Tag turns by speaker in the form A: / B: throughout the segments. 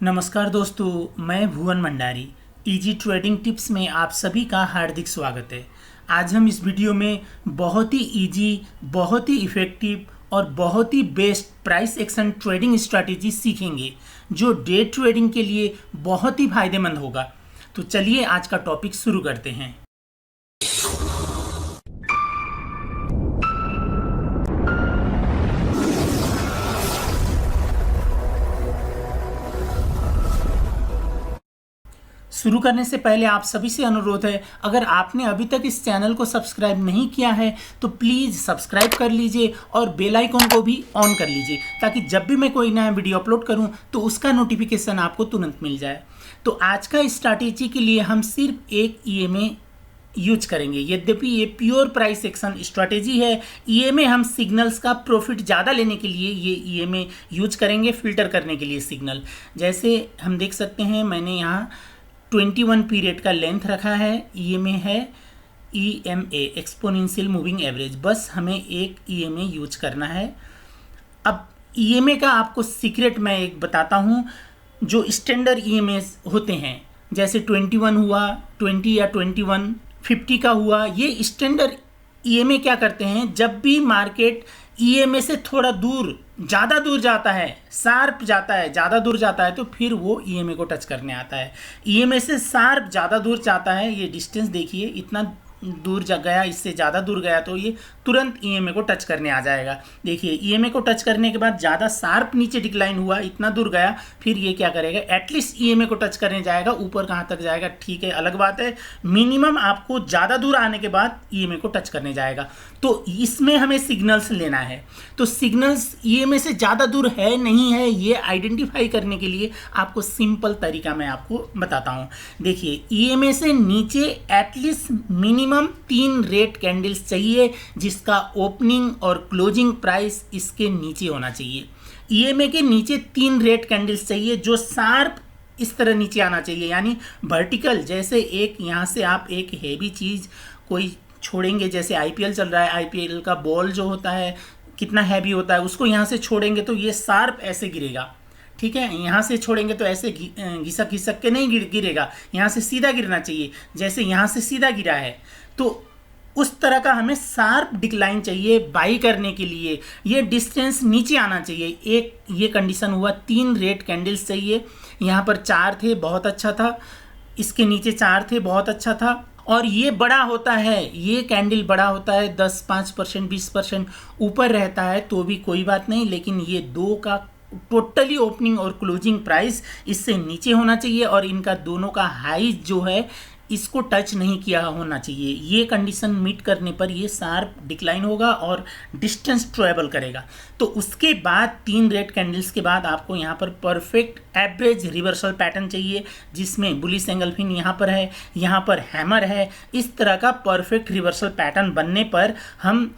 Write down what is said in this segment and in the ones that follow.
A: नमस्कार दोस्तों, मैं भुवन भंडारी। इजी ट्रेडिंग टिप्स में आप सभी का हार्दिक स्वागत है। आज हम इस वीडियो में बहुत ही इजी, बहुत ही इफ़ेक्टिव और बहुत ही best price action trading strategy सीखेंगे जो डे ट्रेडिंग के लिए बहुत ही फायदेमंद होगा। तो चलिए आज का टॉपिक शुरू करते हैं। शुरू करने से पहले आप सभी से अनुरोध है, अगर आपने अभी तक इस चैनल को सब्सक्राइब नहीं किया है तो प्लीज़ सब्सक्राइब कर लीजिए और बेल आइकन को भी ऑन कर लीजिए ताकि जब भी मैं कोई नया वीडियो अपलोड करूं तो उसका नोटिफिकेशन आपको तुरंत मिल जाए। तो आज का स्ट्रैटेजी के लिए हम सिर्फ एक ईएमए यूज करेंगे। यद्यपि ये प्योर प्राइस एक्शन स्ट्रैटेजी है, ईएमए हम सिग्नल्स का प्रॉफिट ज़्यादा लेने के लिए ये ईएमए यूज करेंगे, फिल्टर करने के लिए सिग्नल। जैसे हम देख सकते हैं, मैंने यहाँ 21 पीरियड का लेंथ रखा है। ईएमए है EMA, एक्सपोनेंशियल मूविंग एवरेज। बस हमें एक ईएमए यूज करना है। अब ईएमए का आपको सीक्रेट मैं एक बताता हूँ। जो स्टैंडर्ड ईएमए होते हैं जैसे 21 हुआ, 20 या 21, 50 का हुआ, ये स्टैंडर्ड ईएमए क्या करते हैं, जब भी मार्केट ईएमए से थोड़ा दूर, ज़्यादा दूर जाता है, शार्प जाता है, ज़्यादा दूर जाता है, तो फिर वो ईएमए को टच करने आता है। ईएमए से शार्प ज़्यादा दूर जाता है, ये डिस्टेंस देखिए, इतना दूर जा गया, इससे ज़्यादा दूर गया तो ये तुरंत ईएमए को टच करने आ जाएगा। देखिए ईएमए को टच करने के बाद ज़्यादा शार्प नीचे डिक्लाइन हुआ, इतना दूर गया, फिर ये क्या करेगा, एटलीस्ट ईएमए को टच करने जाएगा। ऊपर कहाँ तक जाएगा ठीक है, अलग बात है। मिनिमम आपको ज़्यादा दूर आने के बाद ईएमए को टच करने जाएगा। तो इसमें हमें सिग्नल्स लेना है। तो सिग्नल्स ईएमए से ज़्यादा दूर है नहीं है, ये आइडेंटिफाई करने के लिए आपको सिंपल तरीका मैं आपको बताता हूँ। देखिए ईएमए से नीचे एटलीस्ट मिनिमम 3 रेड कैंडल्स चाहिए जिसका ओपनिंग और क्लोजिंग प्राइस इसके नीचे होना चाहिए। ईएमए के नीचे 3 रेड कैंडल्स चाहिए जो शार्प इस तरह नीचे आना चाहिए, यानी वर्टिकल। जैसे एक यहाँ से आप एक हेवी चीज़ कोई छोड़ेंगे, जैसे आईपीएल चल रहा है, आईपीएल का बॉल जो होता है कितना हैवी होता है, उसको यहाँ से छोड़ेंगे तो ये शार्प ऐसे गिरेगा, ठीक है। यहाँ से छोड़ेंगे तो ऐसे घिसक घिसक के नहीं गिरेगा, यहाँ से सीधा गिरना चाहिए। जैसे यहाँ से सीधा गिरा है तो उस तरह का हमें शार्प डिक्लाइन चाहिए बाई करने के लिए। ये डिस्टेंस नीचे आना चाहिए। एक ये कंडीशन हुआ, 3 रेड कैंडल्स चाहिए। यहाँ पर 4 थे, बहुत अच्छा था। इसके नीचे 4 थे, बहुत अच्छा था। और ये बड़ा होता है, ये कैंडल बड़ा होता है, 10-5%, 20% ऊपर रहता है तो भी कोई बात नहीं, लेकिन ये 2 का टोटली ओपनिंग और क्लोजिंग प्राइस इससे नीचे होना चाहिए और इनका दोनों का हाई जो है इसको टच नहीं किया होना चाहिए। ये कंडीशन मीट करने पर ये शार्प डिक्लाइन होगा और डिस्टेंस ट्रेवल करेगा। तो उसके बाद 3 रेड कैंडल्स के बाद आपको यहाँ पर परफेक्ट एवरेज रिवर्सल पैटर्न चाहिए जिसमें बुलिश एंगल्फिन यहाँ पर है, यहाँ पर हैमर है। इस तरह का परफेक्ट रिवर्सल पैटर्न बनने पर हम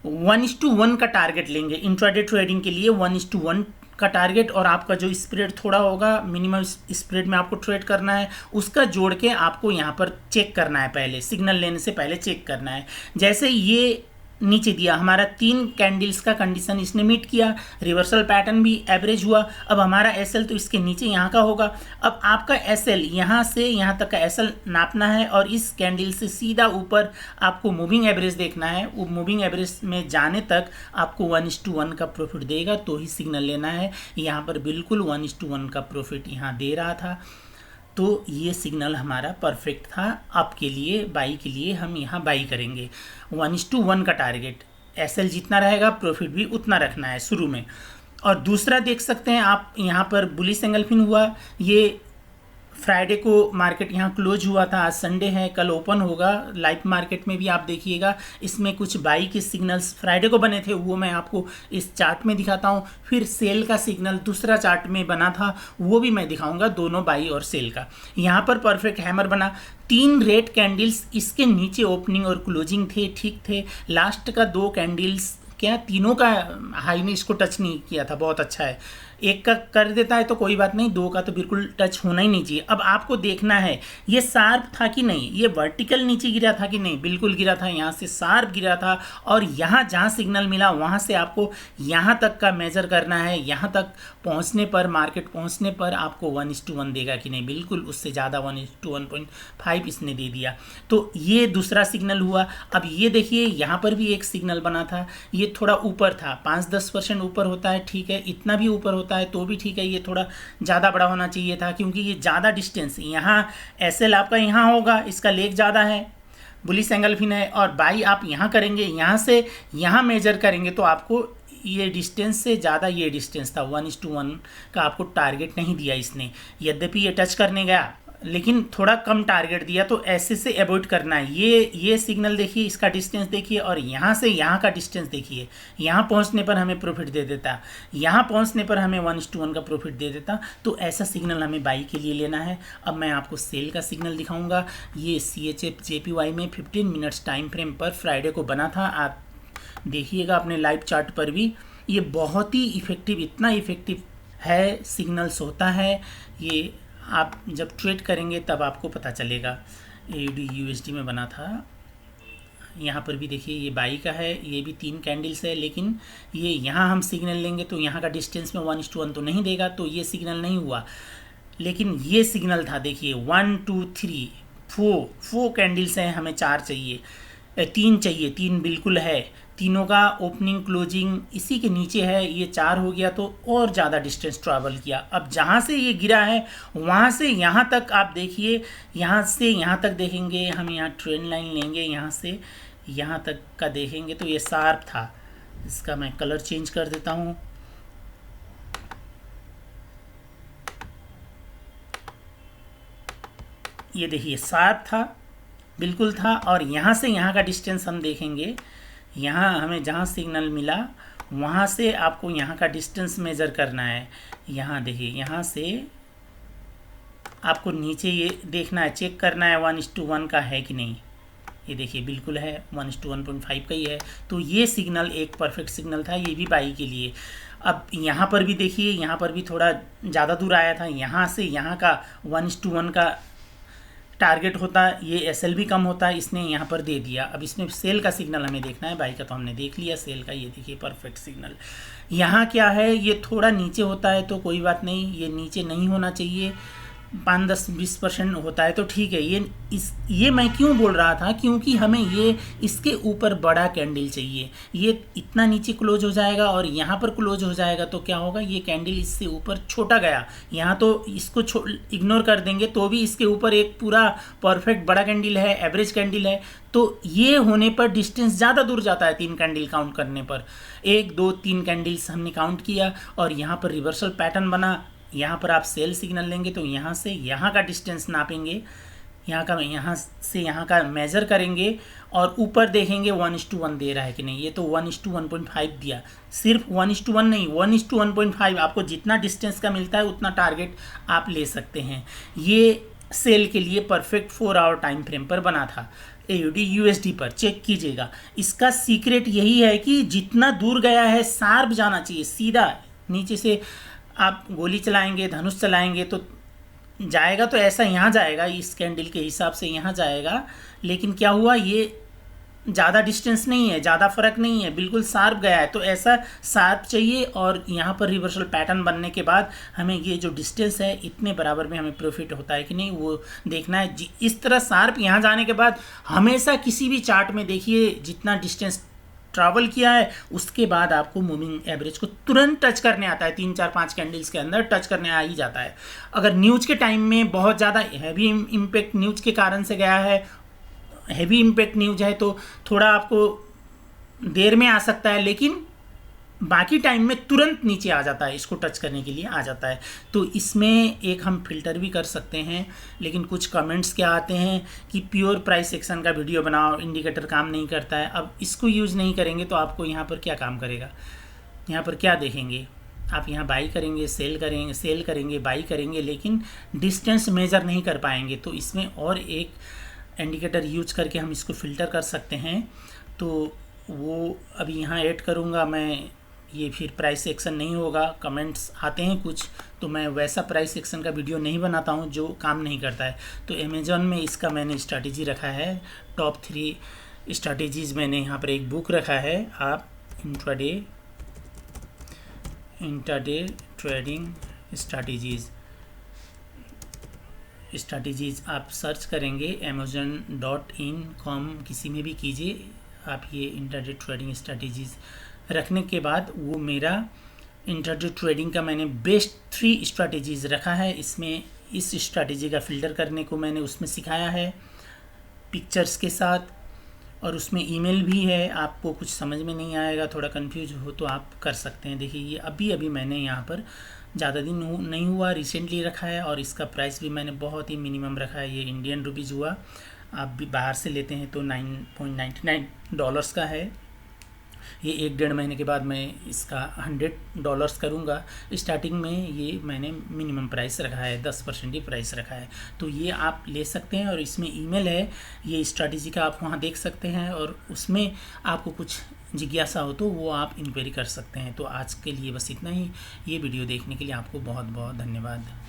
A: 1:1 का टारगेट लेंगे। इंट्राडे ट्रेडिंग के लिए 1:1 का टारगेट, और आपका जो स्प्रेड थोड़ा होगा, मिनिमम स्प्रेड में आपको ट्रेड करना है, उसका जोड़ के आपको यहाँ पर चेक करना है। पहले सिग्नल लेने से पहले चेक करना है। जैसे ये नीचे दिया, हमारा 3 कैंडल्स का कंडीशन इसने मीट किया, रिवर्सल पैटर्न भी एवरेज हुआ। अब हमारा एसएल तो इसके नीचे यहाँ का होगा। अब आपका एसएल यहाँ से यहाँ तक का एसएल नापना है और इस कैंडल से सीधा ऊपर आपको मूविंग एवरेज देखना है। वो मूविंग एवरेज में जाने तक आपको 1:1 का प्रॉफिट देगा तो ही सिग्नल लेना है। यहाँ पर बिल्कुल 1:1 का प्रॉफिट यहाँ दे रहा था, तो ये सिग्नल हमारा परफेक्ट था। आपके लिए बाई के लिए हम यहाँ बाई करेंगे। 1:1 का टारगेट, एसएल जितना रहेगा प्रॉफिट भी उतना रखना है शुरू में। और दूसरा देख सकते हैं आप, यहाँ पर बुलिश एंगल्फिन हुआ। ये फ्राइडे को मार्केट यहाँ क्लोज हुआ था, आज संडे है, कल ओपन होगा। लाइव मार्केट में भी आप देखिएगा इसमें कुछ बाई के सिग्नल्स फ्राइडे को बने थे, वो मैं आपको इस चार्ट में दिखाता हूँ। फिर सेल का सिग्नल दूसरा चार्ट में बना था, वो भी मैं दिखाऊंगा, दोनों बाई और सेल का। यहाँ पर परफेक्ट हैमर बना, 3 रेड कैंडल्स इसके नीचे ओपनिंग और क्लोजिंग थे, ठीक थे। लास्ट का 2 कैंडल्स क्या तीनों का हाई ने इसको टच नहीं किया था, बहुत अच्छा है। एक का कर देता है तो कोई बात नहीं, 2 का तो बिल्कुल टच होना ही नहीं चाहिए। अब आपको देखना है ये शार्प था कि नहीं, ये वर्टिकल नीचे गिरा था कि नहीं, बिल्कुल गिरा था, यहाँ से शार्प गिरा था। और यहाँ जहाँ सिग्नल मिला वहाँ से आपको यहाँ तक का मेजर करना है। यहाँ तक पहुँचने पर, मार्केट पहुँचने पर आपको 1:1 देगा कि नहीं, बिल्कुल उससे ज़्यादा 1:1.5 इसने दे दिया। तो ये दूसरा सिग्नल हुआ। अब ये देखिए यहाँ पर भी एक सिग्नल बना था, ये थोड़ा ऊपर था, 5-10% ऊपर होता है, ठीक है, इतना भी ऊपर होता है तो भी ठीक है, ये थोड़ा ज़्यादा बड़ा होना चाहिए था क्योंकि ये ज़्यादा डिस्टेंस, यहाँ एसएल आपका यहाँ होगा, इसका लेग ज़्यादा है, बुलिश एंगल फिन है, और बाई आप यहाँ करेंगे, यहाँ से यहाँ मेजर करेंगे तो आपको ये डिस्टेंस से ज़्यादा ये डिस्टेंस था, 1:1 का आपको टारगेट नहीं दिया इसने। यद्यपि ये टच करने गया लेकिन थोड़ा कम टारगेट दिया, तो ऐसे से अवॉइड करना है। ये सिग्नल देखिए, इसका डिस्टेंस देखिए, और यहाँ से यहाँ का डिस्टेंस देखिए। यहाँ पहुँचने पर हमें प्रॉफिट दे देता, यहाँ पहुँचने पर हमें 1:1 का प्रॉफिट दे देता, तो ऐसा सिग्नल हमें बाई के लिए लेना है। अब मैं आपको सेल का सिग्नल दिखाऊंगा। ये CHF JPY में 15 मिनट्स टाइम फ्रेम पर फ्राइडे को बना था। आप देखिएगा अपने लाइव चार्ट पर भी, ये बहुत ही इफ़ेक्टिव, इतना इफ़ेक्टिव है, सिग्नल्स होता है ये। आप जब ट्रेड करेंगे तब आपको पता चलेगा। AUD USD में बना था। यहाँ पर भी देखिए ये बाई का है, ये भी 3 कैंडल्स है, लेकिन ये यहाँ हम सिग्नल लेंगे तो यहाँ का डिस्टेंस में 1:1 तो नहीं देगा, तो ये सिग्नल नहीं हुआ। लेकिन ये सिग्नल था, देखिए 1 2 3 4 कैंडल्स हैं, हमें 4 चाहिए, 3 चाहिए, 3 बिल्कुल है, तीनों का ओपनिंग क्लोजिंग इसी के नीचे है, ये 4 हो गया तो और ज़्यादा डिस्टेंस ट्रैवल किया। अब जहाँ से ये गिरा है वहाँ से यहाँ तक आप देखिए, यहाँ से यहाँ तक देखेंगे, हम यहाँ ट्रेंड लाइन लेंगे, यहाँ से यहाँ तक का देखेंगे तो ये शार्प था। इसका मैं कलर चेंज कर देता हूँ। ये देखिए शार्प था, बिल्कुल था, और यहाँ से यहाँ का डिस्टेंस हम देखेंगे, यहाँ हमें जहाँ सिग्नल मिला वहाँ से आपको यहाँ का डिस्टेंस मेज़र करना है। यहाँ देखिए, यहाँ से आपको नीचे ये देखना है, चेक करना है 1:1 का है कि नहीं। ये देखिए बिल्कुल है, 1:1.5 का ही है, तो ये सिग्नल एक परफेक्ट सिग्नल था, ये भी बाई के लिए। अब यहाँ पर भी देखिए, यहाँ पर भी थोड़ा ज़्यादा दूर आया था, यहाँ से यहाँ का 1:1 का टारगेट होता, ये एसएल भी कम होता है, इसने यहाँ पर दे दिया। अब इसमें सेल का सिग्नल हमें देखना है, बाई का तो हमने देख लिया, सेल का ये देखिए परफेक्ट सिग्नल। यहाँ क्या है, ये थोड़ा नीचे होता है तो कोई बात नहीं, ये नीचे नहीं होना चाहिए, 5-10-20% होता है तो ठीक है। ये मैं क्यों बोल रहा था, क्योंकि हमें ये इसके ऊपर बड़ा कैंडल चाहिए। ये इतना नीचे क्लोज हो जाएगा और यहाँ पर क्लोज हो जाएगा तो क्या होगा, ये कैंडल इससे ऊपर छोटा गया, यहाँ तो इसको इग्नोर कर देंगे तो भी इसके ऊपर एक पूरा परफेक्ट बड़ा कैंडल है, एवरेज कैंडल है, तो ये होने पर डिस्टेंस ज़्यादा दूर जाता है। 3 कैंडल काउंट करने पर 1 2 3 कैंडल्स हमने काउंट किया और यहाँ पर रिवर्सल पैटर्न बना। यहाँ पर आप सेल सिग्नल लेंगे तो यहाँ से यहाँ का डिस्टेंस नापेंगे, यहाँ से यहाँ का मेज़र करेंगे और ऊपर देखेंगे 1:1 दे रहा है कि नहीं। ये तो 1:1.5 दिया, सिर्फ 1:1 नहीं, 1:1.5 आपको जितना डिस्टेंस का मिलता है उतना टारगेट आप ले सकते हैं। ये सेल के लिए परफेक्ट 4 आवर टाइम फ्रेम पर बना था। AUD USD पर चेक कीजिएगा, इसका सीक्रेट यही है कि जितना दूर गया है शार्प जाना चाहिए, सीधा नीचे से आप गोली चलाएंगे, धनुष चलाएंगे तो जाएगा, तो ऐसा यहाँ जाएगा, इस कैंडल के हिसाब से यहाँ जाएगा। लेकिन क्या हुआ, ये ज़्यादा डिस्टेंस नहीं है, ज़्यादा फर्क नहीं है, बिल्कुल शार्प गया है, तो ऐसा शार्प चाहिए। और यहाँ पर रिवर्सल पैटर्न बनने के बाद हमें ये जो डिस्टेंस है इतने बराबर में हमें प्रॉफिट होता है कि नहीं वो देखना है। इस तरह शार्प यहाँ जाने के बाद हमेशा किसी भी चार्ट में देखिए, जितना डिस्टेंस ट्रैवल किया है उसके बाद आपको मूविंग एवरेज को तुरंत टच करने आता है, 3-4-5 कैंडल्स के अंदर टच करने आ ही जाता है। अगर न्यूज़ के टाइम में बहुत ज़्यादा हैवी इम्पैक्ट न्यूज़ के कारण से गया है, हैवी इम्पैक्ट न्यूज़ है तो थोड़ा आपको देर में आ सकता है, लेकिन बाकी टाइम में तुरंत नीचे आ जाता है, इसको टच करने के लिए आ जाता है। तो इसमें एक हम फिल्टर भी कर सकते हैं। लेकिन कुछ कमेंट्स क्या आते हैं कि प्योर प्राइस एक्शन का वीडियो बनाओ, इंडिकेटर काम नहीं करता है। अब इसको यूज़ नहीं करेंगे तो आपको यहाँ पर क्या काम करेगा, यहाँ पर क्या देखेंगे आप, यहाँ बाई करेंगे, सेल करेंगे, बाई करेंगे, लेकिन डिस्टेंस मेजर नहीं कर पाएंगे। तो इसमें और एक इंडिकेटर यूज करके हम इसको फ़िल्टर कर सकते हैं। तो वो अभी यहाँ ऐड करूँगा मैं, ये फिर प्राइस सेक्शन नहीं होगा, कमेंट्स आते हैं कुछ, तो मैं वैसा प्राइस सेक्शन का वीडियो नहीं बनाता हूँ जो काम नहीं करता है। तो अमेज़ॉन में इसका मैंने स्ट्रैटेजी रखा है, टॉप 3 स्ट्रैटेजीज़ मैंने यहाँ पर एक बुक रखा है। आप इंट्राडे ट्रेडिंग स्ट्रैटेजीज़ आप सर्च करेंगे amazon.in.com किसी में भी कीजिए आप, ये इंट्राडे ट्रेडिंग स्ट्रैटेजीज़ रखने के बाद वो मेरा इंट्राडे ट्रेडिंग का मैंने बेस्ट 3 स्ट्रैटेजीज़ रखा है। इसमें इस स्ट्रैटेजी का फ़िल्टर करने को मैंने उसमें सिखाया है पिक्चर्स के साथ, और उसमें ईमेल भी है। आपको कुछ समझ में नहीं आएगा, थोड़ा कंफ्यूज हो तो आप कर सकते हैं। देखिए ये अभी मैंने यहाँ पर ज़्यादा दिन नहीं हुआ, रिसेंटली रखा है, और इसका प्राइस भी मैंने बहुत ही मिनिमम रखा है। ये इंडियन रुपीज़ हुआ, आप भी बाहर से लेते हैं तो $9.99 का है। ये 1-1.5 महीने के बाद मैं इसका $100 करूँगा। स्टार्टिंग में ये मैंने मिनिमम प्राइस रखा है, 10% ही प्राइस रखा है। तो ये आप ले सकते हैं, और इसमें ईमेल है, ये स्ट्रैटेजी का आप वहाँ देख सकते हैं, और उसमें आपको कुछ जिज्ञासा हो तो वो आप इंक्वायरी कर सकते हैं। तो आज के लिए बस इतना ही। ये वीडियो देखने के लिए आपको बहुत बहुत धन्यवाद।